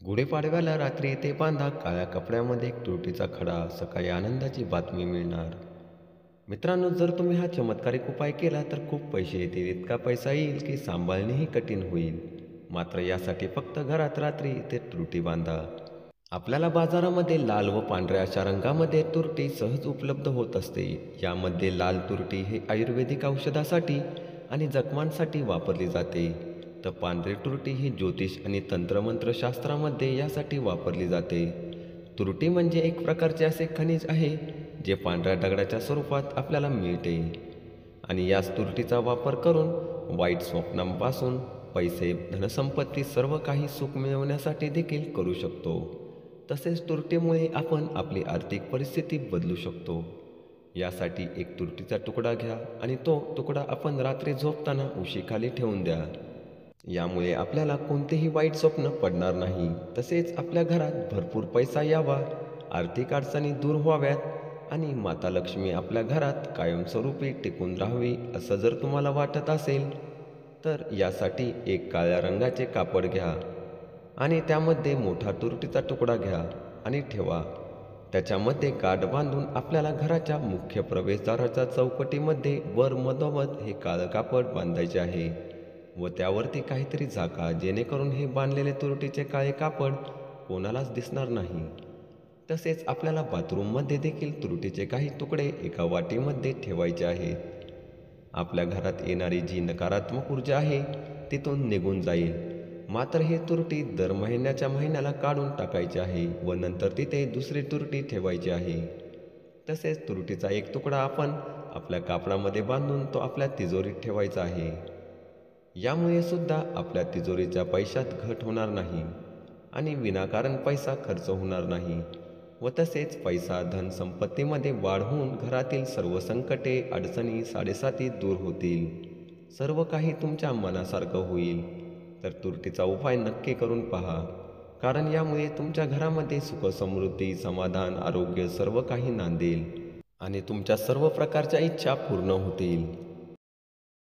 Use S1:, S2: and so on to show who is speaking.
S1: गुढीपाडव्याला रात्री ते बांधा काळ्या कपड्यामध्ये एक तुरटीचा खडा, सकाळी आनंदाची बातमी मिळणार. मित्रांनो, जर तुम्ही हा चमत्कारिक उपाय केला तर खूप पैसे येतील. इतका पैसा येईल की सांभाळणेही कठीण होईल. मात्र यासाठी फक्त घरात रात्री ते तुरटी बांधा. आपल्याला बाजारामध्ये लाल व पांढऱ्या अशा रंगामध्ये तुरटी सहज उपलब्ध होत असते. यामध्ये लाल तुरटी हे आयुर्वेदिक औषधासाठी आणि जखमांसाठी वापरली जाते, तर पांढरी तुरटी ही ज्योतिष आणि तंत्रमंत्रशास्त्रामध्ये यासाठी वापरली जाते. तुरटी म्हणजे एक प्रकारचे असे खनिज आहे जे पांढऱ्या दगडाच्या स्वरूपात आपल्याला मिळते आणि याच तुरटीचा वापर करून वाईट स्वप्नांपासून पैसे, धनसंपत्ती, सर्व काही सुख मिळवण्यासाठी देखील करू शकतो. तसेच तुरटीमुळे आपण आपली आर्थिक परिस्थिती बदलू शकतो. यासाठी एक तुरटीचा तुकडा घ्या आणि तो तुकडा आपण रात्री झोपताना उशीखाली ठेवून द्या. यामुळे आपल्याला कोणतेही वाईट स्वप्न पडणार नाही. तसेच आपल्या घरात भरपूर पैसा यावा, आर्थिक अडचणी दूर व्हाव्यात आणि माता लक्ष्मी आपल्या घरात कायमस्वरूपी टिकून राहावी असं जर तुम्हाला वाटत असेल, तर यासाठी एक काळ्या रंगाचे कापड घ्या आणि त्यामध्ये मोठा तुरटीचा तुकडा घ्या आणि ठेवा. त्याच्यामध्ये गाठ बांधून आपल्याला घराच्या मुख्य प्रवेशद्वाराच्या चौकटीमध्ये वर मधोमध हे काळं कापड बांधायचे आहे व त्यावरती काहीतरी झाका, जेणेकरून हे बांधलेले तुरटीचे काळे कापड कोणालाच दिसणार नाही. तसेच आपल्याला बाथरूममध्ये देखील तुरटीचे काही तुकडे एका वाटीमध्ये ठेवायचे आहेत. आपल्या घरात येणारी जी नकारात्मक ऊर्जा आहे तिथून निघून जाईल. मात्र ही तुरटी दर महिन्याला काढून टाकायची आहे व नंतर तिथे दुसरी तुरटी ठेवायची आहे. तसेच तुरटीचा एक तुकडा आपण आपल्या कापडामध्ये बांधून तो आपल्या तिजोरीत ठेवायचा आहे. यामुळे सुद्धा आपल्या तिजोरीच्या पैशात घट होणार नाही आणि विनाकारण पैसा खर्च होणार नाही व तसेच पैसा, धन, संपत्तीमध्ये वाढ होऊन घरातील सर्व संकटे, अडचणी, साडेसाती दूर होतील. सर्व काही तुमच्या मनासारखं होईल. तर तुरटीचा उपाय नक्की करून पहा, कारण यामुळे तुमच्या घरामध्ये सुख, समृद्धी, समाधान, आरोग्य सर्व काही नांदेल आणि तुमच्या सर्व प्रकारच्या इच्छा पूर्ण होतील.